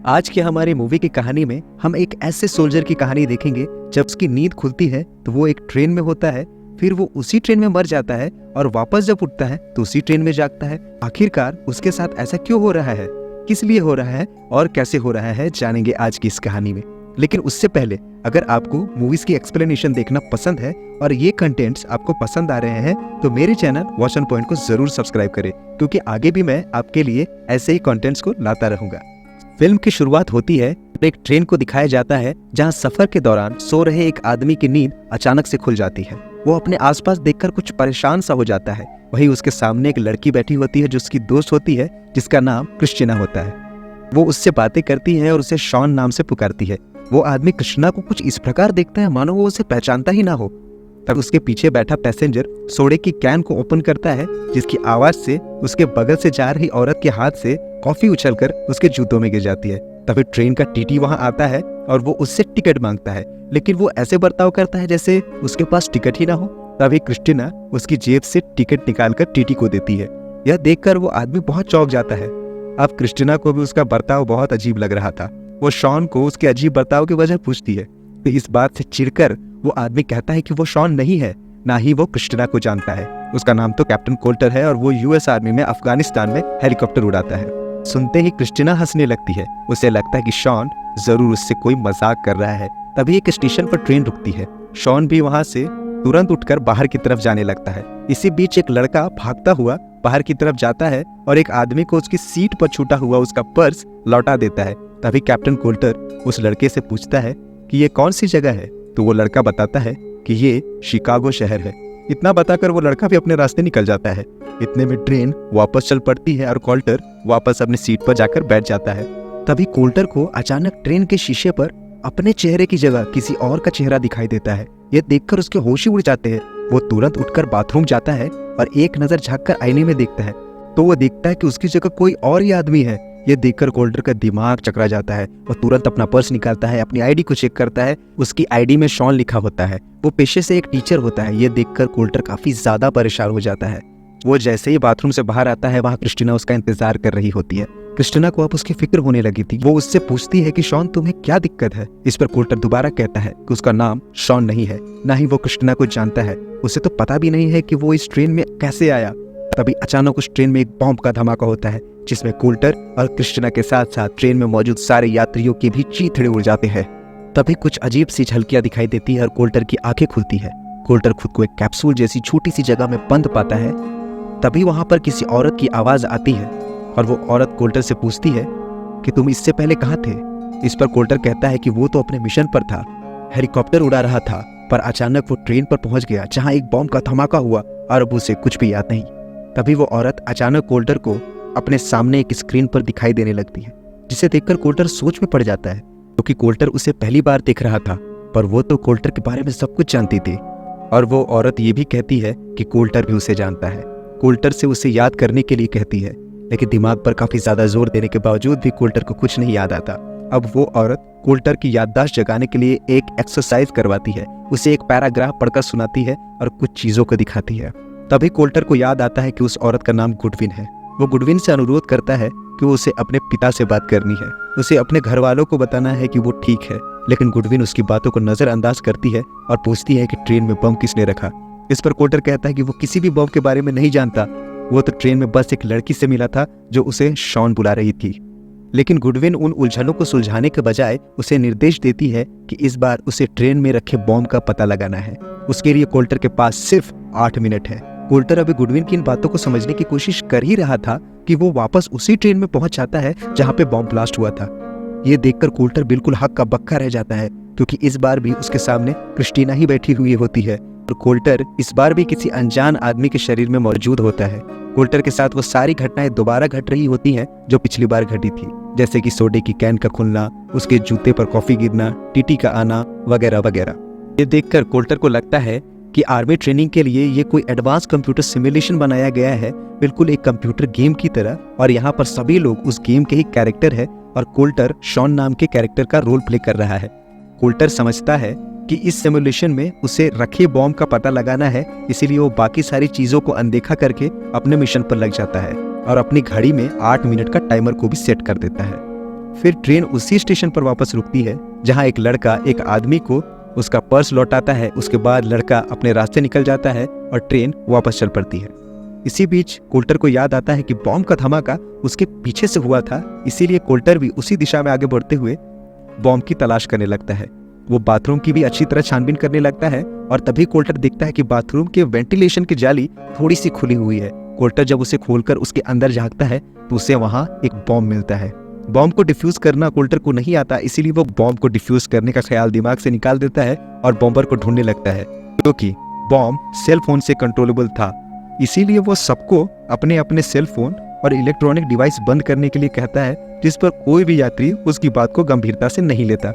आज की हमारी मूवी की कहानी में हम एक ऐसे सोल्जर की कहानी देखेंगे जब उसकी नींद खुलती है तो वो एक ट्रेन में होता है, फिर वो उसी ट्रेन में मर जाता है और वापस जब उठता है तो उसी ट्रेन में जागता है। आखिरकार उसके साथ ऐसा क्यों हो रहा है, किस लिए हो रहा है और कैसे हो रहा है, जानेंगे आज की इस कहानी में। लेकिन उससे पहले अगर आपको मूवीज की एक्सप्लेनेशन देखना पसंद है और ये कंटेंट्स आपको पसंद आ रहे हैं तो मेरे चैनल वॉच ऑन पॉइंट को जरूर सब्सक्राइब करें, क्योंकि आगे भी मैं आपके लिए ऐसे ही कंटेंट्स को लाता रहूंगा। फिल्म की शुरुआत होती है, एक ट्रेन को दिखाया जाता है जहां सफर के दौरान सो रहे एक आदमी की नींद अचानक से खुल जाती है। वो अपने आसपास देखकर कुछ परेशान सा हो जाता है। वहीं उसके सामने एक लड़की बैठी होती है जो उसकी दोस्त होती है, जिसका नाम क्रिस्टीना होता है। वो उससे बातें करती है और उसे शॉन नाम से पुकारती है। वो आदमी क्रिस्टीना को कुछ इस प्रकार देखता है मानो वो उसे पहचानता ही ना हो। तब उसके पीछे बैठा पैसेंजर सोडे की कैन को ओपन करता है, जिसकी आवाज से उसके बगल से जा रही औरत के हाथ से कॉफी उछलकर उसके जूतों में गिर जाती है। तभी ट्रेन का टीटी वहां आता है और वो उससे टिकट मांगता है, लेकिन वो ऐसे बर्ताव करता है जैसे उसके पास टिकट ही ना हो। तभी क्रिस्टीना उसकी जेब से टिकट निकालकर टीटी को देती है। यह देखकर वो आदमी बहुत चौंक जाता है। अब क्रिस्टीना को भी उसका बर्ताव बहुत अजीब लग रहा था। वो शॉन को उसके अजीब बर्ताव की वजह पूछती है, तो इस बात से चिढ़कर वो आदमी कहता है कि वो शॉन नहीं है, ना ही वो क्रिस्टीना को जानता है। उसका नाम तो कैप्टन कोल्टर है और वो यूएस आर्मी में अफगानिस्तान में हेलीकॉप्टर उड़ाता है। सुनते ही क्रिस्टीना हंसने लगती है। उसे लगता है कि शॉन जरूर उससे कोई मजाक कर रहा है। तभी एक स्टेशन पर ट्रेन रुकती है। शॉन भी वहां से तुरंत उठकर बाहर की तरफ जाने लगता है। इसी बीच एक लड़का भागता हुआ बाहर की तरफ जाता है और एक आदमी को उसकी सीट पर छूटा हुआ उसका पर्स लौटा देता है। तभी कैप्टन कोल्टर उस लड़के से पूछता है कि ये कौन सी जगह है, तो वो लड़का बताता है कि ये शिकागो शहर है। इतना बताकर वो लड़का भी अपने रास्ते निकल जाता है। इतने में ट्रेन वापस चल पड़ती है और कोल्टर वापस अपनी सीट पर जाकर बैठ जाता है। तभी कोल्टर को अचानक ट्रेन के शीशे पर अपने चेहरे की जगह किसी और का चेहरा दिखाई देता है। यह देखकर उसके होश ही उड़ जाते हैं। वो तुरंत उठकर बाथरूम जाता है और एक नजर झांककर आईने में देखता है तो वो देखता है कि उसकी जगह कोई और ही आदमी है। ये देखकर कोल्टर का दिमाग चकरा जाता है। वो तुरंत अपना पर्स निकालता है, अपनी आईडी को चेक करता है। उसकी आईडी में शॉन लिखा होता है। वो पेशे से एक टीचर होता है। ये देखकर कोल्टर काफी ज्यादा परेशान हो जाता है। वो जैसे ही बाथरूम से बाहर आता है, वहाँ क्रिस्टीना उसका इंतजार कर रही होती है। क्रिस्टीना को अब उसकी फिक्र होने लगी थी। वो उससे पूछती है कि शॉन तुम्हें क्या दिक्कत है। इस पर कोल्टर दोबारा कहता है कि उसका नाम शॉन नहीं है, ना ही वो क्रिस्टीना को जानता है। उसे तो पता भी नहीं है कि वो इस ट्रेन में कैसे आया। तभी अचानक उस ट्रेन में एक बॉम्ब का धमाका होता है, जिसमें कोल्टर और क्रिस्टीना के साथ साथ ट्रेन में मौजूद सारे यात्रियों के भी चीथड़े उड़ जाते हैं। तभी कुछ अजीब सी झलकियां दिखाई देती है और कोल्टर की आंखें खुलती है। कोल्टर खुद को एक कैप्सूल जैसी छोटी सी जगह में बंद पाता है। तभी वहां पर किसी औरत की आवाज आती है और वो औरत कोल्टर से पूछती है कि तुम इससे पहले कहाँ थे। इस पर कोल्टर कहता है कि वो तो अपने मिशन पर था, हेलीकॉप्टर उड़ा रहा था, पर अचानक वो ट्रेन पर पहुंच गया जहां एक बॉम्ब का धमाका हुआ और अब उसे कुछ भी याद नहीं। तभी वो औरत अचानक कोल्टर को अपने सामने एक स्क्रीन पर दिखाई देने लगती है, जिसे देखकर कोल्टर सोच में पड़ जाता है, क्योंकि कोल्टर उसे पहली बार देख रहा था, पर वो तो कोल्टर के बारे में सब कुछ जानती थी। और वो औरत ये भी कहती है कि कोल्टर भी उसे जानता है। कोल्टर से उसे याद करने के लिए कहती है, लेकिन दिमाग पर काफी ज्यादा जोर देने के बावजूद भी कोल्टर को कुछ नहीं याद आता। अब वो औरत कोल्टर की याददाश्त जगाने के लिए एक एक्सरसाइज करवाती है। उसे एक पैराग्राफ पढ़कर सुनाती है और कुछ चीजों को दिखाती है। तभी कोल्टर को याद आता है कि उस औरत का नाम गुडविन है। वो गुडविन से अनुरोध करता है कि उसे अपने पिता से बात करनी है, उसे अपने घर वालों को बताना है कि वो ठीक है। लेकिन गुडविन उसकी बातों को नजरअंदाज करती है और पूछती है कि ट्रेन में बम किसने रखा। इस पर कोल्टर कहता है कि वो किसी भी बम के बारे में नहीं जानता, वो तो ट्रेन में बस एक लड़की से मिला था जो उसे शॉन बुला रही थी। लेकिन गुडविन उन उलझनों को सुलझाने के बजाय उसे निर्देश देती है कि इस बार उसे ट्रेन में रखे बॉम्ब का पता लगाना है। उसके लिए कोल्टर के पास सिर्फ 8 मिनट है। कोल्टर अभी गुडविन की इन बातों को समझने की कोशिश कर ही रहा था कि वो वापस उसी ट्रेन में पहुंच जाता है जहां पे बॉम्ब ब्लास्ट हुआ था। ये देखकर कोल्टर बिल्कुल हक का बक्का रह जाता है, क्योंकि इस बार भी उसके सामने क्रिस्टीना ही बैठी हुई होती है और कोल्टर इस बार भी किसी अनजान आदमी के शरीर में मौजूद होता है। कोल्टर के साथ वो सारी घटनाएं दोबारा घट रही होती हैं जो पिछली बार घटी थी, जैसे कि सोडे की कैन का खुलना, उसके जूते पर कॉफी गिरना, टीटी का आना वगैरह वगैरह। ये देखकर कोल्टर को लगता है कि आर्मी ट्रेनिंग के लिए ये कोई एडवांस कंप्यूटर सिमुलेशन बनाया गया है, बिल्कुल एक कंप्यूटर गेम की तरह, और यहाँ पर सभी लोग उस गेम के ही कैरेक्टर है और कोल्टर शॉन नाम के कैरेक्टर का रोल प्ले कर रहा है। कोल्टर समझता है कि इस सिमुलेशन में उसे रखे बॉम्ब का पता लगाना है, इसीलिए वो बाकी सारी चीजों को अनदेखा करके अपने मिशन पर लग जाता है और अपनी घड़ी में 8 मिनट का टाइमर को भी सेट कर देता है। फिर ट्रेन उसी स्टेशन पर वापस रुकती है जहाँ एक लड़का एक आदमी को उसका पर्स लौटाता है। उसके बाद लड़का अपने रास्ते निकल जाता है और ट्रेन वापस चल पड़ती है। इसी बीच कोल्टर को याद आता है कि बॉम्ब का धमाका उसके पीछे से हुआ था, इसीलिए कोल्टर भी उसी दिशा में आगे बढ़ते हुए बॉम्ब की तलाश करने लगता है। वो बाथरूम की भी अच्छी तरह छानबीन करने लगता है और तभी कोल्टर देखता है कि बाथरूम के वेंटिलेशन की जाली थोड़ी सी खुली हुई है। कोल्टर जब उसे खोलकर उसके अंदर झांकता है तो उसे वहां एक बॉम्ब मिलता है। बॉम्ब को डिफ्यूज करना कोल्टर को नहीं आता, इसीलिए वो बॉम्ब को डिफ्यूज करने का ख्याल दिमाग से निकाल देता है और बॉम्बर को ढूंढने लगता है, क्योंकि बॉम्ब सेल फोन से कंट्रोलेबल था। इसीलिए वो सबको अपने अपने सेल फोन और इलेक्ट्रॉनिक डिवाइस बंद करने के लिए कहता है, जिस पर कोई भी यात्री उसकी बात को गंभीरता से नहीं लेता।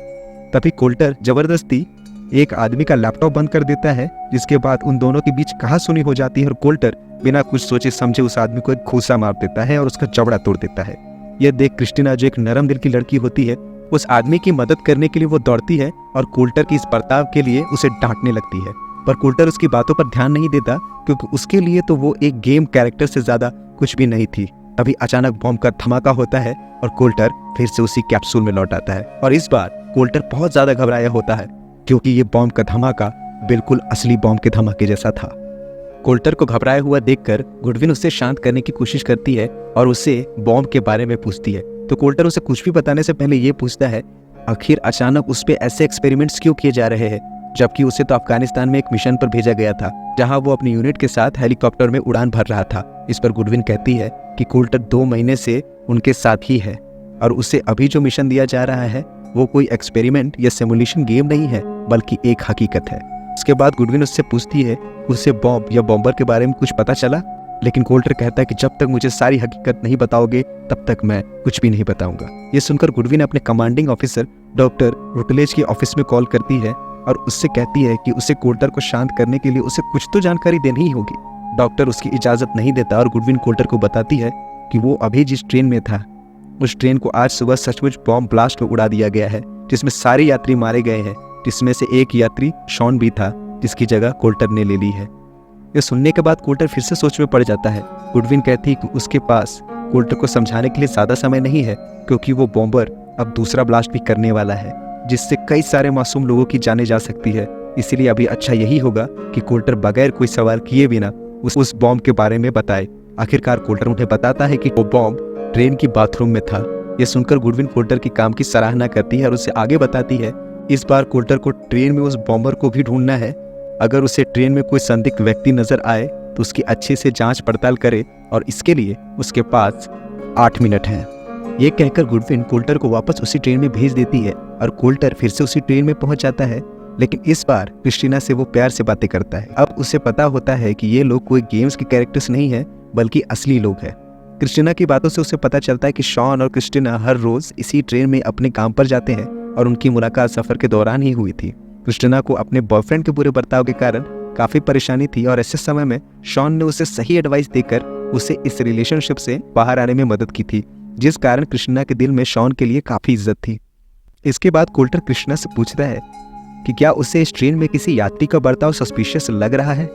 तभी कोल्टर जबरदस्ती एक आदमी का लैपटॉप बंद कर देता है, जिसके बाद उन दोनों के बीच कहासुनी हो जाती है और कोल्टर बिना कुछ सोचे समझे उस आदमी को एक घूंसा मार देता है और उसका जबड़ा तोड़ देता है। यह देख क्रिस्टीना, जो एक नरम दिल की लड़की होती है, उस आदमी की मदद करने के लिए वो दौड़ती है और कोल्टर की इस बर्ताव के लिए उसे डांटने लगती है। पर कोल्टर उसकी बातों पर ध्यान नहीं देता, क्योंकि उसके लिए तो वो एक गेम कैरेक्टर से ज्यादा कुछ भी नहीं थी। तभी अचानक बॉम्ब का धमाका होता है और कोल्टर फिर से उसी कैप्सूल में लौट आता है। और इस बार कोल्टर बहुत ज्यादा घबराया होता है, क्योंकि ये बॉम्ब का धमाका बिल्कुल असली बॉम्ब के धमाके जैसा था। कोल्टर को घबराया हुआ देखकर गुडविन उसे शांत करने की कोशिश करती है और उसे बॉम्ब के बारे में पूछती है। तो कोल्टर उसे कुछ भी बताने से पहले ये पूछता है, आखिर अचानक उस पे ऐसे एक्सपेरिमेंट्स क्यों किए जा रहे हैं, जबकि उसे तो अफगानिस्तान में एक मिशन पर भेजा गया था, जहां वो अपनी यूनिट के साथ हेलीकॉप्टर में उड़ान भर रहा था। इस पर गुडविन कहती है कि कोल्टर 2 महीने से उनके साथ ही है और उसे अभी जो मिशन दिया जा रहा है वो कोई एक्सपेरिमेंट या सिमुलेशन गेम नहीं है, बल्कि एक हकीकत है। इसके बाद गुडविन उससे पूछती है, उसे बॉम्ब या बॉम्बर के बारे में कुछ पता चला? लेकिन कोल्टर कहता है कि जब तक मुझे सारी हकीकत नहीं बताओगे तब तक मैं कुछ भी नहीं बताऊंगा। ये सुनकर गुडविन अपने कमांडिंग ऑफिसर डॉक्टर रुटलेज के ऑफिस में कॉल करती है और उससे कहती है कि उसे कोल्टर को शांत करने के लिए उसे कुछ तो जानकारी देनी ही होगी। डॉक्टर उसकी इजाजत नहीं देता और गुडविन कोल्टर को बताती है कि वो अभी जिस ट्रेन में था, उस ट्रेन को आज सुबह सचमुच बॉम्ब ब्लास्ट में उड़ा दिया गया है, जिसमें सारे यात्री मारे गए हैं, जिसमें से एक यात्री शॉन भी था, जिसकी जगह कोल्टर ने ले ली है। यह सुनने के बाद कोल्टर फिर से सोच में पड़ जाता है। गुडविन कहती है कि उसके पास कोल्टर को समझाने के लिए ज़्यादा समय नहीं है, क्योंकि वो बॉम्बर अब दूसरा ब्लास्ट भी करने वाला है, जिससे कई सारे मासूम लोगों की जानें जा सकती है। इसीलिए अभी अच्छा यही होगा कि कोल्टर बगैर कोई सवाल किए बिना उस बॉम्ब के बारे में बताए। आखिरकार कोल्टर उन्हें बताता है कि वो बॉम्ब ट्रेन की बाथरूम में था। यह सुनकर गुडविन कोल्टर के काम की सराहना करती है और उसे आगे बताती है, इस बार कोल्टर को ट्रेन में उस बॉम्बर को भी ढूंढना है। अगर उसे ट्रेन में कोई संदिग्ध व्यक्ति नजर आए तो उसकी अच्छे से जांच पड़ताल करे और इसके लिए उसके पास 8 मिनट हैं। ये कहकर गुडविन कोल्टर को वापस उसी ट्रेन में भेज देती है और कोल्टर फिर से उसी ट्रेन में पहुंच जाता है। लेकिन इस बार क्रिस्टीना से वो प्यार से बातें करता है। अब उसे पता होता है कि ये लोग कोई गेम्स के कैरेक्टर्स नहीं है, बल्कि असली लोग हैं। क्रिस्टीना की बातों से उसे पता चलता है कि शॉन और क्रिस्टीना हर रोज इसी ट्रेन में अपने काम पर जाते हैं और उनकी मुलाकात सफर के दौरान ही हुई थी। क्रिस्टीना को अपने बॉयफ्रेंड के बुरे बर्ताव के कारण काफी परेशानी थी और ऐसे समय में शॉन ने उसे सही एडवाइस देकर उसे इस रिलेशनशिप से बाहर आने में मदद की थी, जिस कारण क्रिस्टीना के दिल में शॉन के लिए काफी इज्जत थी। इसके बाद कोल्टर क्रिस्टीना से पूछता है कि क्या उसे इस ट्रेन में किसी यात्री का बर्ताव सस्पिशियस लग रहा है।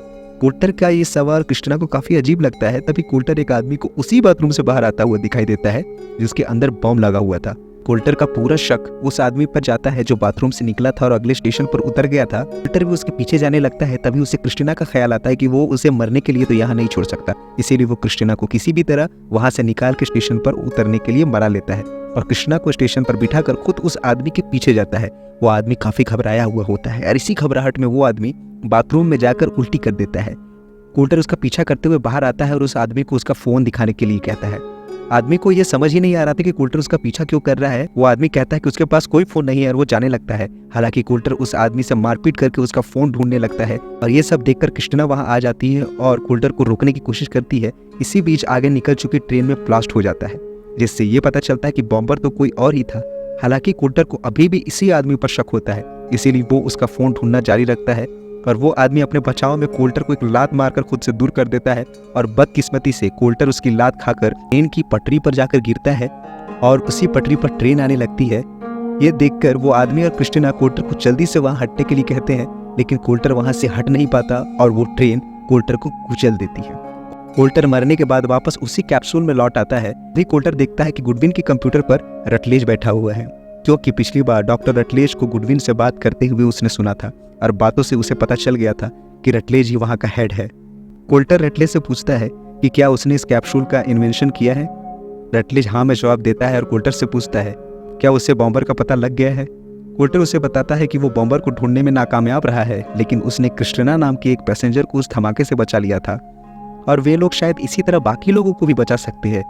कोल्टर का ये सवाल क्रिस्टीना को काफी अजीब लगता है। तभी कोल्टर एक आदमी को उसी बाथरूम से बाहर आता हुआ दिखाई देता है जिसके अंदर बॉम्ब लगा हुआ था। कोल्टर का पूरा शक उस आदमी पर जाता है जो बाथरूम से निकला था और अगले स्टेशन पर उतर गया था। कोल्टर भी उसके पीछे जाने लगता है। तभी उसे क्रिस्टीना का ख्याल आता है कि वो उसे मरने के लिए तो यहाँ नहीं छोड़ सकता, इसीलिए वो क्रिस्टीना को किसी भी तरह वहां से निकाल के स्टेशन पर उतरने के लिए मरा लेता है और क्रिस्टीना को स्टेशन पर बिठाकर खुद उस आदमी के पीछे जाता है। वो आदमी काफी घबराया हुआ होता है और इसी घबराहट में वो आदमी बाथरूम में जाकर उल्टी कर देता है। कोल्टर उसका पीछा करते हुए बाहर आता है और उस आदमी को उसका फोन दिखाने के लिए कहता है। आदमी को यह समझ ही नहीं आ रहा था कि कोल्टर उसका पीछा क्यों कर रहा है। वो आदमी कहता है कि उसके पास कोई फोन नहीं है और वो जाने लगता है। हालांकि कोल्टर उस आदमी से मारपीट करके उसका फोन ढूंढने लगता है और ये सब देखकर क्रिस्टीना वहां आ जाती है और कोल्टर को रोकने की कोशिश करती है। इसी बीच आगे निकल चुकी ट्रेन में ब्लास्ट हो जाता है, जिससे ये पता चलता है कि बॉम्बर तो कोई और ही था। हालांकि कोल्टर को अभी भी इसी आदमी पर शक होता है, इसीलिए वो उसका फोन ढूंढना जारी रखता है और वो आदमी अपने बचाव में कोल्टर को एक लात मारकर खुद से दूर कर देता है और बदकिस्मती से कोल्टर उसकी लात खाकर ट्रेन की पटरी पर जाकर गिरता है और उसी पटरी पर ट्रेन आने लगती है। ये देखकर वो आदमी और क्रिस्टीना कोल्टर को जल्दी से वहां हटने के लिए कहते हैं, लेकिन कोल्टर वहां से हट नहीं पाता और वो ट्रेन कोल्टर को कुचल देती है। कोल्टर मरने के बाद वापस उसी कैप्सूल में लौट आता है। भी कोल्टर देखता है कि गुडविन के कंप्यूटर पर रटलेज बैठा हुआ है, क्योंकि पिछली बार डॉक्टर रटलेज को गुडविन से बात करते हुए उसने सुना था और बातों से उसे पता चल गया था कि रटलेज ही वहाँ का हेड है। कोल्टर रटलेज से पूछता है कि क्या उसने इस कैप्सूल का इन्वेंशन किया है। रटलेज हाँ में जवाब देता है और कोल्टर से पूछता है क्या उसे बॉम्बर का पता लग गया है। कोल्टर उसे बताता है कि वो बॉम्बर को ढूंढने में नाकामयाब रहा है, लेकिन उसने क्रिस्टिना नाम के एक पैसेंजर को उस धमाके से बचा लिया था और वे लोग शायद इसी तरह बाकी लोगों को भी बचा सकते हैं।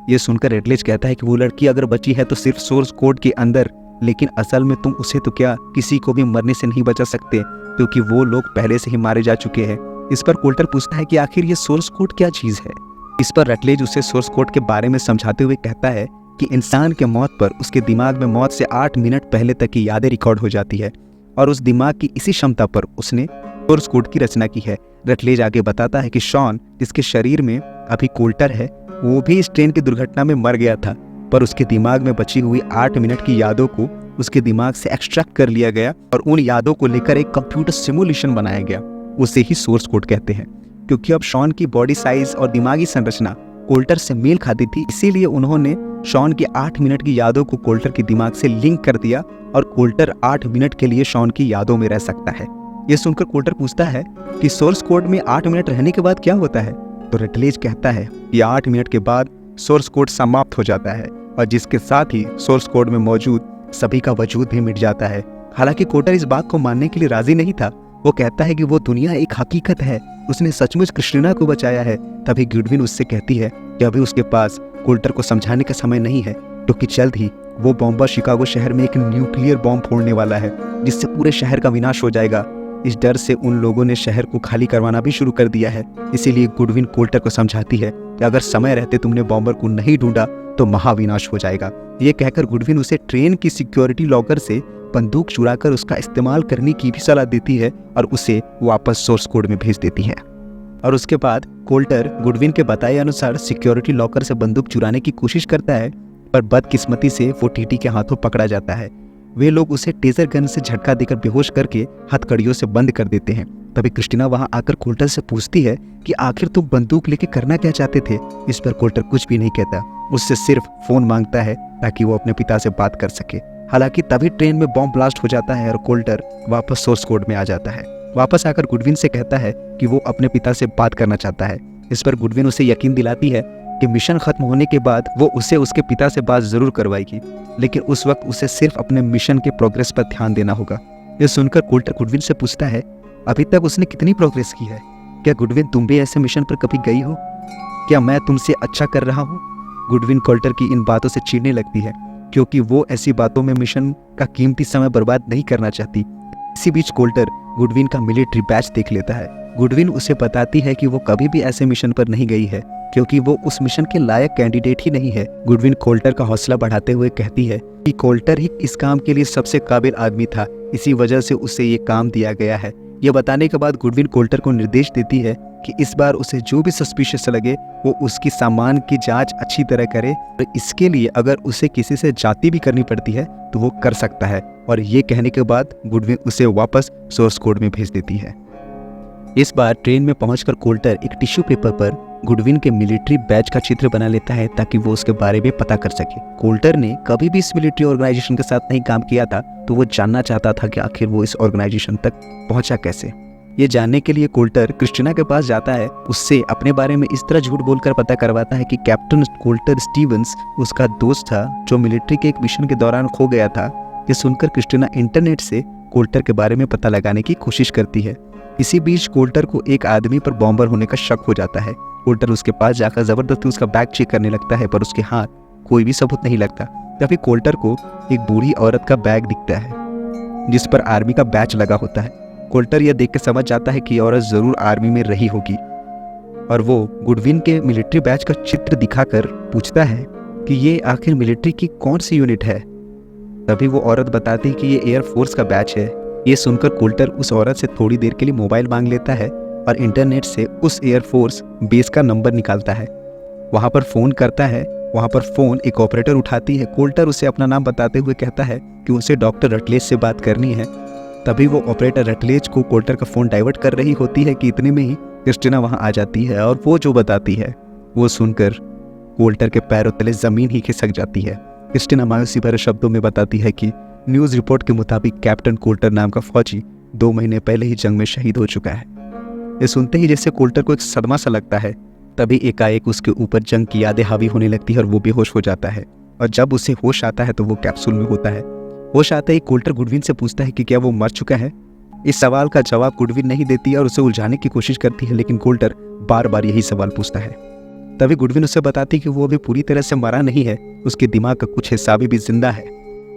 ये सुनकर रटलेज कहता है कि वो लड़की अगर बची है तो सिर्फ सोर्स कोड के अंदर, लेकिन असल में तुम उसे तो क्या किसी को भी मरने से नहीं बचा सकते, क्योंकि वो लोग पहले से ही मारे जा चुके हैं। इस पर कोल्टर पूछता है कि आखिर ये सोर्स कोड क्या चीज़ है। इस पर रटलेज उसे सोर्स कोड के बारे में समझाते हुए कहता है कि इंसान के मौत पर उसके दिमाग में मौत से 8 मिनट पहले तक की यादें रिकॉर्ड हो जाती है और उस दिमाग की इसी क्षमता पर उसने सोर्स कोड की रचना की है। रटलेज आगे बताता है कि शॉन, जिसके शरीर में अभी कोल्टर है, वो भी इस ट्रेन की दुर्घटना में मर गया था, पर उसके दिमाग में बची हुई 8 मिनट की यादों को उसके दिमाग से एक्सट्रैक्ट कर लिया गया और उन यादों को लेकर एक कंप्यूटर सिमुलेशन बनाया गया। उसे ही सोर्स कोड कहते हैं। क्योंकि अब शॉन की बॉडी साइज और दिमागी संरचना कोल्टर से मेल खाती थी, इसीलिए उन्होंने शॉन की 8 मिनट की यादों को कोल्टर के दिमाग से लिंक कर दिया और कोल्टर 8 मिनट के लिए शॉन की यादों में रह सकता है। ये सुनकर कोल्टर पूछता है कि सोर्स कोड में 8 मिनट रहने के बाद क्या होता है। तो रटलेज कहता है कि 8 मिनट के बाद सोर्स कोड समाप्त हो जाता है और जिसके साथ ही सोर्स कोड में मौजूद सभी का वजूद भी मिट जाता है। हालांकि कोल्टर इस बात को मानने के लिए राजी नहीं था। वो कहता है कि वो दुनिया एक हकीकत है, उसने सचमुच क्रिस्टिना को बचाया है। तभी गुडविन उससे कहती है कि अभी उसके पास कोल्टर को समझाने का समय नहीं है, क्योंकि जल्द ही वो बॉम्बर शिकागो शहर में एक न्यूक्लियर बॉम्ब फोड़ने वाला है, जिससे पूरे शहर का विनाश हो जाएगा। इस डर से उन लोगों ने शहर को खाली करवाना भी शुरू कर दिया है। इसीलिए गुडविन कोल्टर को समझाती है कि अगर समय रहते तुमने बॉम्बर को नहीं ढूंढा तो महाविनाश हो जाएगा। ये कहकर गुडविन उसे ट्रेन की सिक्योरिटी लॉकर से बंदूक चुराकर उसका इस्तेमाल करने की भी सलाह देती है और उसे वापस सोर्स कोड में भेज देती है। और उसके बाद कोल्टर गुडविन के बताए अनुसार सिक्योरिटी लॉकर से बंदूक चुराने की कोशिश करता है, पर बदकिस्मती से वो टीटी के हाथों पकड़ा जाता है। वे लोग उसे टेजर गन से झटका देकर बेहोश करके हथकड़ियों से बंद कर देते हैं। तभी क्रिस्टिना वहां आकर कोल्टर से पूछती है कि आखिर तुम बंदूक लेके करना क्या चाहते थे। इस पर कोल्टर कुछ भी नहीं कहता, उससे सिर्फ फोन मांगता है ताकि वो अपने पिता से बात कर सके। हालांकि तभी ट्रेन में बॉम्ब ब्लास्ट हो जाता है और कोल्टर वापस सोर्स कोड में आ जाता है। वापस आकर गुडविन से कहता है कि वो अपने पिता से बात करना चाहता है। इस पर गुडविन उसे यकीन दिलाती है कि मिशन खत्म होने के बाद वो उसे उसके पिता से बात जरूर करवाएगी, लेकिन उस वक्त उसे सिर्फ अपने मिशन के प्रोग्रेस पर ध्यान देना होगा। ये सुनकर कोल्टर गुडविन से पूछता है अभी तक उसने कितनी प्रोग्रेस की है। क्या गुडविन तुम भी ऐसे मिशन पर कभी गई हो? क्या मैं तुमसे अच्छा कर रहा हूँ? गुडविन कोल्टर की इन बातों से चिढ़ने लगती है, क्योंकि वो ऐसी बातों में मिशन का कीमती समय बर्बाद नहीं करना चाहती। इसी बीच कोल्टर गुडविन का मिलिट्री बैच देख लेता है। गुडविन उसे बताती है कि वो कभी भी ऐसे मिशन पर नहीं गई है, क्योंकि वो उस मिशन के लायक कैंडिडेट ही नहीं है। गुडविन कोल्टर का हौसला बढ़ाते हुए कहती है कि कोल्टर ही इस काम के लिए सबसे काबिल आदमी था, इसी वजह से उसे ये काम दिया गया है। यह बताने के बाद गुडविन कोल्टर को निर्देश देती है कि इस बार उसे जो भी सस्पिशियस लगे वो उसकी सामान की जांच अच्छी तरह करे, और इसके लिए अगर उसे किसी से जाति भी करनी पड़ती है तो वो कर सकता है। और ये कहने के बाद गुडविन उसे वापस सोर्स कोड में भेज देती है। इस बार ट्रेन में पहुंचकर कोल्टर एक टिश्यू पेपर पर गुडविन के मिलिट्री बैच का चित्र बना लेता है ताकि वो उसके बारे में पता कर सके। कोल्टर ने कभी भी इस मिलिट्री ऑर्गेनाइजेशन के साथ नहीं काम किया था, तो वो जानना चाहता था कि आखिर वो इस ऑर्गेनाइजेशन तक पहुंचा कैसे। ये जानने के लिए कोल्टर क्रिस्टिना के पास जाता है, उससे अपने बारे में इस तरह झूठ बोलकर पता करवाता है कि कैप्टन कोल्टर स्टीवंस उसका दोस्त था जो मिलिट्री के एक मिशन के दौरान खो गया था। ये सुनकर क्रिस्टिना इंटरनेट से कोल्टर के बारे में पता लगाने की कोशिश करती है। इसी बीच कोल्टर को एक आदमी पर बॉम्बर होने का शक हो जाता है। कोल्टर उसके पास जाकर जबरदस्ती उसका बैग चेक करने लगता है, पर उसके हाथ कोई भी सबूत नहीं लगता। तभी कोल्टर को एक बूढ़ी औरत का बैग दिखता है जिस पर आर्मी का बैच लगा होता है। कोल्टर यह देख के समझ जाता है कि ये औरत जरूर आर्मी में रही होगी, और वो गुडविन के मिलिट्री बैच का चित्र दिखाकर पूछता है कि ये आखिर मिलिट्री की कौन सी यूनिट है। तभी वो औरत बताती है कि ये एयरफोर्स का बैच है। ये सुनकर कोल्टर उस औरत से थोड़ी देर के लिए मोबाइल मांग लेता है और इंटरनेट से उस एयरफोर्स बेस का नंबर निकालता है। वहाँ पर फ़ोन करता है। वहाँ पर फ़ोन एक ऑपरेटर उठाती है। कोल्टर उसे अपना नाम बताते हुए कहता है कि उसे डॉक्टर रटलेज से बात करनी है। तभी वो ऑपरेटर रटलेज को कोल्टर का फ़ोन डाइवर्ट कर रही होती है कि इतने में ही क्रिस्टिना वहां आ जाती है और वो जो बताती है वो सुनकर कोल्टर के पैरों तले जमीन ही खिसक जाती है। क्रिस्टिना मायूसी भरे शब्दों में बताती है कि न्यूज़ रिपोर्ट के मुताबिक कैप्टन कोल्टर नाम का फौजी 2 महीने पहले ही जंग में शहीद हो चुका है। ये सुनते ही जैसे कोल्टर को एक सदमा सा लगता है, तभी एकाएक उसके ऊपर जंग की यादें हावी होने लगती है और वो बेहोश हो जाता है। और जब उसे होश आता है तो वो कैप्सूल में होता है। होश आते ही कोल्टर गुडविन से पूछता है कि क्या वो मर चुका है। इस सवाल का जवाब गुडविन नहीं देती और उसे उलझाने की कोशिश करती है, लेकिन कोल्टर बार बार यही सवाल पूछता है। तभी गुडविन उसे बताती है कि वो अभी पूरी तरह से मरा नहीं है, उसके दिमाग का कुछ हिस्सा भी जिंदा है।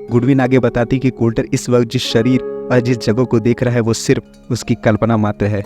गुडविन आगे बताती कि कोल्टर इस वक्त जिस शरीर और जिस जगह को देख रहा है वो सिर्फ उसकी कल्पना मात्र है।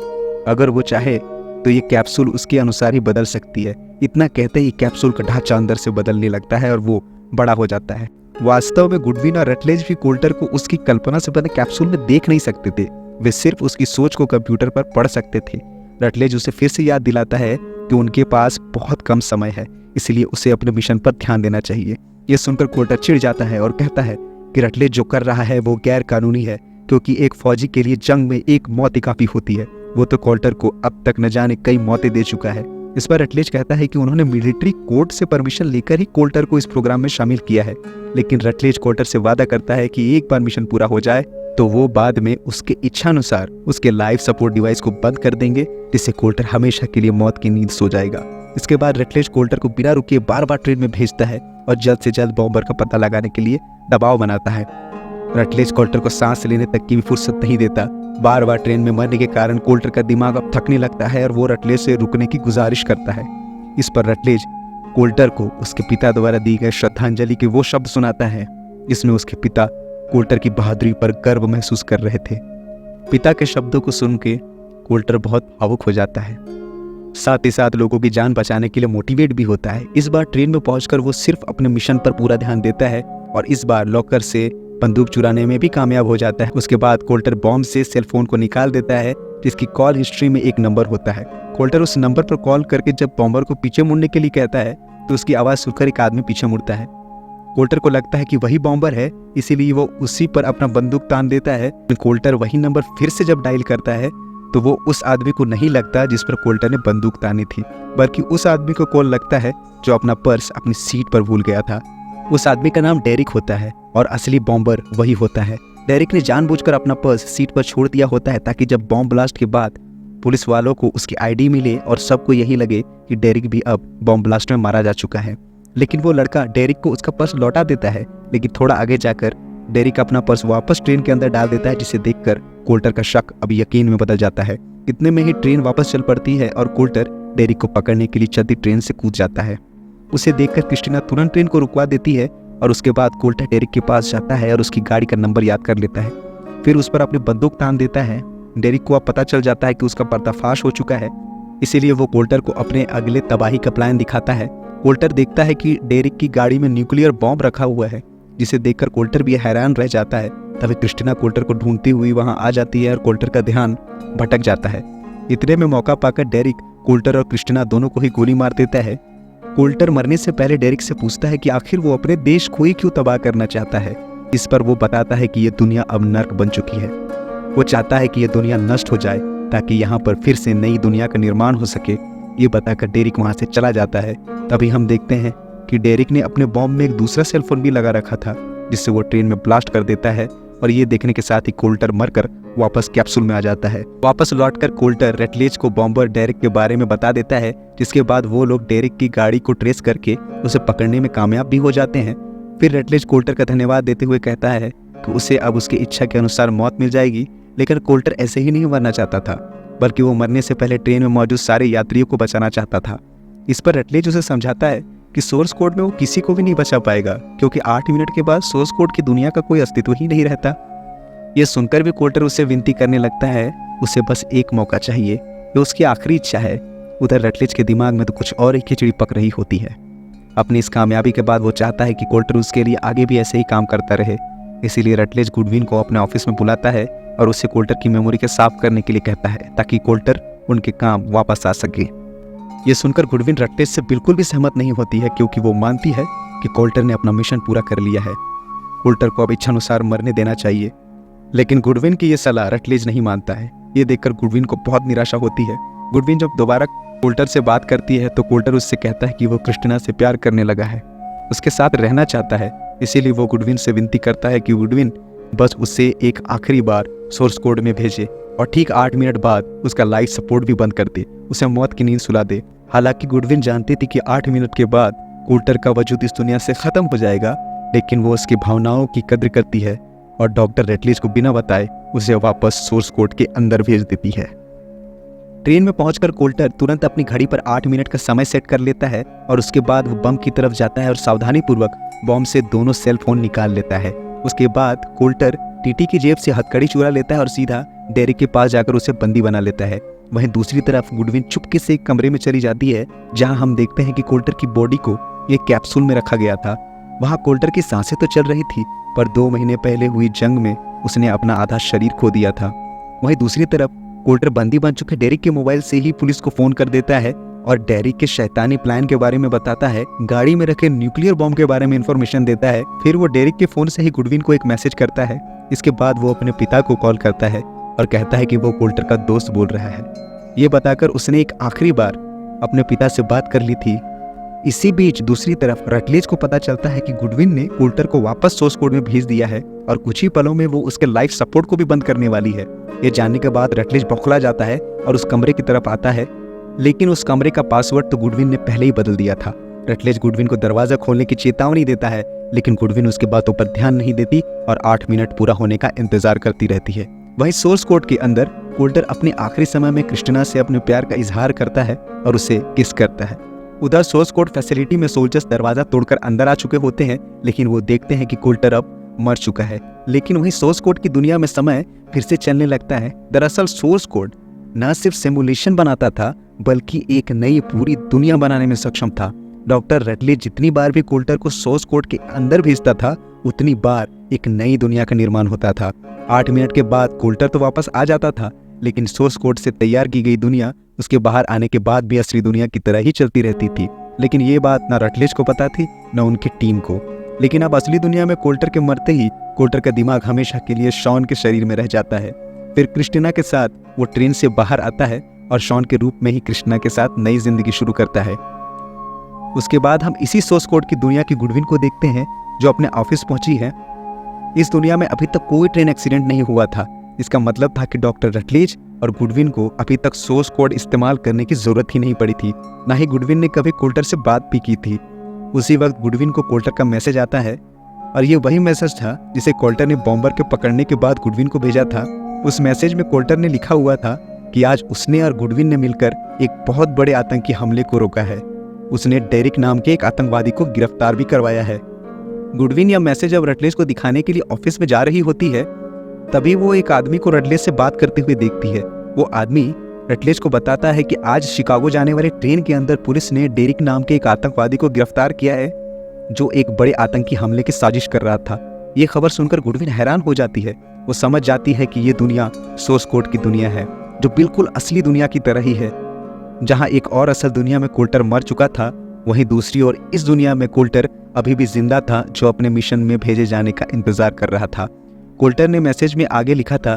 अगर वो चाहे तो ये कैप्सूल उसके अनुसार ही बदल सकती है। इतना कहते ही कैप्सूल का ढांचा अंदर से बदलने लगता है और वो बड़ा हो जाता है। वास्तव में गुडविन और रटलेज भी कोल्टर को उसकी कल्पना से बने कैप्सूल में देख नहीं सकते थे, वे सिर्फ उसकी सोच को कंप्यूटर पर पढ़ सकते थे। रटलेज उसे फिर से याद दिलाता है कि उनके पास बहुत कम समय है, इसलिए उसे अपने मिशन पर ध्यान देना चाहिए। ये सुनकर कोल्टर चिढ़ जाता है और कहता है कि रटलेज जो कर रहा है वो गैर कानूनी है, क्योंकि एक फौजी के लिए जंग में एक मौत ही काफी होती है। वो तो कोल्टर को अब तक न जाने कई मौतें दे चुका है। इस पर रटलेज कहता है कि उन्होंने मिलिट्री कोर्ट से परमिशन लेकर ही कोल्टर को इस प्रोग्राम में शामिल किया है, लेकिन रटलेज कोल्टर से वादा करता है कि एक बार मिशन पूरा हो जाए तो वो बाद में उसके इच्छानुसार उसके लाइफ सपोर्ट डिवाइस को बंद कर देंगे, जिससे कोल्टर हमेशा के लिए मौत की नींद सो जाएगा। इसके बाद रटलेज कोल्टर को बिना रुके बार बार ट्रेन में भेजता है और जल्द से जल्द बॉम्बर का पता लगाने के लिए दबाव बनाता है। रटलेज कोल्टर को सांस लेने तक की भी फुर्सत नहीं देता। बार बार ट्रेन में मरने के कारण कोल्टर का दिमाग अब थकने लगता है और वो रटलेज से रुकने की गुजारिश करता है। इस पर रटलेज कोल्टर को उसके पिता द्वारा दी गई श्रद्धांजलि के वो शब्द सुनाता है जिसमें उसके पिता कोल्टर की बहादुरी पर गर्व महसूस कर रहे थे। पिता के शब्दों को सुन के कोल्टर बहुत भावुक हो जाता है, साथ ही साथ लोगों की जान बचाने के लिए मोटिवेट भी होता है। इस बार ट्रेन में पहुंचकर वो सिर्फ अपने मिशन पर पूरा ध्यान देता है और इस बार लॉकर से बंदूक चुराने में भी कामयाब हो जाता है। उसके बाद कोल्टर बॉम्ब से सेल फोन को निकाल देता है, जिसकी कॉल हिस्ट्री में एक नंबर होता है। कोल्टर उस नंबर पर कॉल करके जब बॉम्बर को पीछे मुड़ने के लिए कहता है तो उसकी आवाज़ सुनकर एक आदमी पीछे मुड़ता है। कोल्टर को लगता है कि वही बॉम्बर है, इसीलिए वो उसी पर अपना बंदूक तान देता है। कोल्टर वही नंबर फिर से जब डायल करता है तो वो उस आदमी को नहीं लगता जिस पर कोल्टर ने बंदूक तानी थी, बल्कि उस आदमी को कॉल लगता है जो अपना पर्स अपनी सीट पर भूल गया था। उस आदमी का नाम डेरिक होता है और असली बॉम्बर वही होता है। डेरिक ने जानबूझकर अपना पर्स सीट पर छोड़ दिया होता है ताकि जब बॉम्ब ब्लास्ट के बाद पुलिस वालों को उसकी आईडी मिले और सबको यही लगे कि डेरिक भी अब बॉम्ब ब्लास्ट में मारा जा चुका है। लेकिन वो लड़का डेरिक को उसका पर्स लौटा देता है, लेकिन थोड़ा आगे जाकर डेरिक अपना पर्स वापस ट्रेन के अंदर डाल देता है, जिसे देखकर कोल्टर का शक अब यकीन में बदल जाता है। इतने में ही ट्रेन वापस चल पड़ती है और कोल्टर डेरिक को पकड़ने के लिए चलती ट्रेन से कूद जाता है। उसे देखकर क्रिस्टिना तुरंत ट्रेन को रुकवा देती है और उसके बाद कोल्टर डेरिक के पास जाता है और उसकी गाड़ी का नंबर याद कर लेता है। फिर उस पर अपनी बंदूक तान देता है। डेरिक को अब पता चल जाता है कि उसका पर्दाफाश हो चुका है, इसीलिए वो कोल्टर को अपने अगले तबाही का प्लान दिखाता है। कोल्टर देखता है कि डेरिक की गाड़ी में न्यूक्लियर बॉम्ब रखा हुआ है, जिसे देखकर कोल्टर भी हैरान रह जाता है। तभी क्रिस्टिना कोल्टर को ढूंढती हुई वहां आ जाती है और कोल्टर का ध्यान भटक जाता है। इतने में मौका पाकर डेरिक कोल्टर और क्रिस्टिना दोनों को ही गोली मार देता है। कोल्टर मरने से पहले डेरिक से पूछता है कि आखिर वो अपने देश को ही क्यों तबाह करना चाहता है। इस पर वो बताता है कि ये दुनिया अब नर्क बन चुकी है। वो चाहता है कि ये दुनिया नष्ट हो जाए ताकि यहाँ पर फिर से नई दुनिया का निर्माण हो सके। ये बताकर डेरिक वहाँ से चला जाता है। तभी हम देखते हैं कि डेरिक ने अपने बॉम्ब में एक दूसरा सेलफोन भी लगा रखा था, जिससे वो ट्रेन में ब्लास्ट कर देता है और ये देखने के साथ ही कोल्टर मरकर वापस कैप्सूल में आ जाता है। वापस लौटकर कोल्टर रटलेज को बॉम्बर डेरिक के बारे में बता देता है, जिसके बाद वो लोग डेरिक की गाड़ी को ट्रेस करके उसे पकड़ने में कामयाब भी हो जाते हैं। फिर रटलेज कोल्टर का धन्यवाद देते हुए कहता है कि उसे अब उसकी इच्छा के अनुसार मौत मिल जाएगी, लेकिन कोल्टर ऐसे ही नहीं मरना चाहता था, बल्कि वो मरने से पहले ट्रेन में मौजूद सारे यात्रियों को बचाना चाहता था। इस पर रटलेज उसे समझाता है कि सोर्स कोड में वो किसी को भी नहीं बचा पाएगा, क्योंकि 8 मिनट के बाद सोर्स कोड की दुनिया का कोई अस्तित्व ही नहीं रहता। ये सुनकर भी कोल्टर उससे विनती करने लगता है, उसे बस एक मौका चाहिए, ये उसकी आखिरी इच्छा है। उधर रटलेज के दिमाग में तो कुछ और ही खिचड़ी पक रही होती है। अपनी इस कामयाबी के बाद वो चाहता है कि कोल्टर उसके लिए आगे भी ऐसे ही काम करता रहे, इसीलिए रटलेज गुडविन को अपने ऑफिस में बुलाता है और उससे कोल्टर की मेमोरी के साफ करने के लिए कहता है, ताकि कोल्टर उनके काम वापस आ सके। ये सुनकर गुडविन रटलेज से बिल्कुल भी सहमत नहीं होती है, क्योंकि वो मानती है कि कोल्टर ने अपना मिशन पूरा कर लिया है। कोल्टर को अब इच्छानुसार मरने देना चाहिए, लेकिन गुडविन की ये सलाह रटलेज नहीं मानता है। ये देखकर गुडविन को बहुत निराशा होती है गुडविन जब दोबारा कोल्टर से बात करती है तो कोल्टर उससे कहता है कि वो क्रिस्टिना से प्यार करने लगा है, उसके साथ रहना चाहता है। इसीलिए वो गुडविन से विनती करता है कि गुडविन बस उसे एक आखिरी बार सोर्स कोड में भेजे और ठीक 8 मिनट बाद उसका लाइफ सपोर्ट भी बंद कर दे, उसे मौत की नींद सुला दे। हालांकि गुडविन जानती थी कि 8 मिनट के बाद कोल्टर का वजूद इस दुनिया से खत्म हो जाएगा, लेकिन वो उसकी भावनाओं की कद्र करती है और डॉक्टर रेटलिज को बिना बताए उसे वापस सोर्स कोड के अंदर भेज देती है। ट्रेन में पहुंचकर कोल्टर तुरंत अपनी घड़ी पर 8 मिनट का समय सेट कर लेता है और उसके बाद वो बम की तरफ जाता है और सावधानीपूर्वक बॉम्ब से दोनों सेल फोन निकाल लेता है। उसके बाद कोल्टर टीटी की जेब से हथकड़ी चुरा लेता है और सीधा डेरिक के पास जाकर उसे बंदी बना लेता है। वहीं दूसरी तरफ गुडविन चुपके से एक कमरे में चली जाती है जहां हम देखते हैं कि कोल्टर की बॉडी को एक कैप्सूल में रखा गया था। वहां कोल्टर की सांसें तो चल रही थी, पर 2 महीने पहले हुई जंग में उसने अपना आधा शरीर खो दिया था। वहीं दूसरी तरफ कोल्टर बंदी बन चुके डेरिक के मोबाइल से ही पुलिस को फोन कर देता है और डेरिक के शैतानी प्लान के बारे में बताता है, गाड़ी में रखे न्यूक्लियर बॉम्ब के बारे में इंफॉर्मेशन देता है। फिर वो डेरिक के फोन से ही गुडविन को एक मैसेज करता है। इसके बाद वो अपने पिता को कॉल करता है और कहता है कि वो कोल्टर का दोस्त बोल रहा है। ये बताकर उसने एक आखिरी बार अपने पिता से बात कर ली थी। इसी बीच दूसरी तरफ रटलेज को पता चलता है कि गुडविन ने कोल्टर को वापस सोर्स कोड में भेज दिया है और कुछ ही पलों में वो उसके लाइफ सपोर्ट को भी बंद करने वाली है। ये जानने के बाद रटलेज बौखला जाता है और उस कमरे की तरफ आता है, लेकिन उस कमरे का पासवर्ड तो गुडविन ने पहले ही बदल दिया था। रटलेज गुडविन को दरवाजा खोलने की चेतावनी देता है, लेकिन गुडविन उसकी बातों पर ध्यान नहीं देती और 8 मिनट पूरा होने का इंतजार करती रहती है। वहीं सोर्स कोड के अंदर कोल्टर अपने आखिरी समय में क्रिस्टिना से अपने प्यार का इजहार करता है और उसे किस करता है। उधर सोर्स कोड फैसिलिटी में सोल्जर्स दरवाजा तोड़कर अंदर आ चुके होते हैं, लेकिन वो देखते हैं कि कोल्टर अब मर चुका है। लेकिन वहीं सोर्स कोड की दुनिया में समय फिर से चलने लगता है। दरअसल सोर्स कोड न सिर्फ सिमुलेशन बनाता था, बल्कि एक नई पूरी दुनिया बनाने में सक्षम था। डॉक्टर रटलेज जितनी बार भी कोल्टर को सोर्स कोड के अंदर भेजता था, उतनी बार एक नई दुनिया का निर्माण होता था। 8 मिनट के बाद कोल्टर तो वापस आ जाता था, लेकिन सोर्स कोड से तैयार की गई दुनिया उसके बाहर आने के बाद भी असली दुनिया की तरह ही चलती रहती थी। लेकिन ये बात ना रटलेज को पता थी, न उनकी टीम को। लेकिन अब असली दुनिया में कोल्टर के मरते ही कोल्टर का दिमाग हमेशा के लिए शॉन के शरीर में रह जाता है। फिर क्रिस्टिना के साथ वो ट्रेन से बाहर आता है और शॉन के रूप में ही क्रिस्टिना के साथ नई जिंदगी शुरू करता है। उसके बाद हम इसी सोर्स कोड की दुनिया की गुडविन को देखते हैं, जो अपने ऑफिस पहुंची है। इस दुनिया में अभी तक कोई ट्रेन एक्सीडेंट नहीं हुआ था। इसका मतलब था कि डॉक्टर रटलेज और गुडविन को अभी तक सोर्स कोड इस्तेमाल करने की जरूरत ही नहीं पड़ी थी। ना ही गुडविन ने कभी कोल्टर से बात भी की थी। उसी वक्त गुडविन को कोल्टर का मैसेज आता है और ये वही मैसेज था जिसे कोल्टर ने बॉम्बर के पकड़ने के बाद गुडविन को भेजा था। उस मैसेज में कोल्टर ने लिखा हुआ था कि आज उसने और गुडविन ने मिलकर एक बहुत बड़े आतंकी हमले को रोका है। उसने डेरिक नाम के एक आतंकवादी को गिरफ्तार भी करवाया है। गुडविन यह मैसेज अब रटलेज को दिखाने के लिए ऑफिस में जा रही होती है, तभी वो एक आदमी को रटलेज से बात करते हुए देखती है। वो आदमी रटलेज को बताता है कि आज शिकागो जाने वाले ट्रेन के अंदर पुलिस ने डेरिक नाम के एक आतंकवादी को गिरफ्तार किया है, जो एक बड़े आतंकी हमले की साजिश कर रहा था। ये खबर सुनकर गुडविन हैरान हो जाती है। वो समझ जाती है कि ये दुनिया सोर्स कोड की दुनिया है, जो बिल्कुल असली दुनिया की तरह ही है। जहाँ एक और असल दुनिया में कोल्टर मर चुका था, वहीं दूसरी ओर इस दुनिया में कोल्टर अभी भी जिंदा था, जो अपने मिशन में भेजे जाने का इंतजार कर रहा था। कोल्टर ने मैसेज में आगे लिखा था,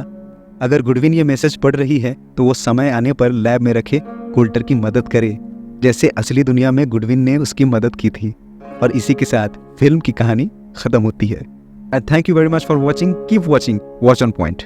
अगर गुडविन ये मैसेज पढ़ रही है तो वो समय आने पर लैब में रखे कोल्टर की मदद करे, जैसे असली दुनिया में गुडविन ने उसकी मदद की थी। और इसी के साथ फिल्म की कहानी खत्म होती है। Thank you very much for watching. Keep watching watch on point.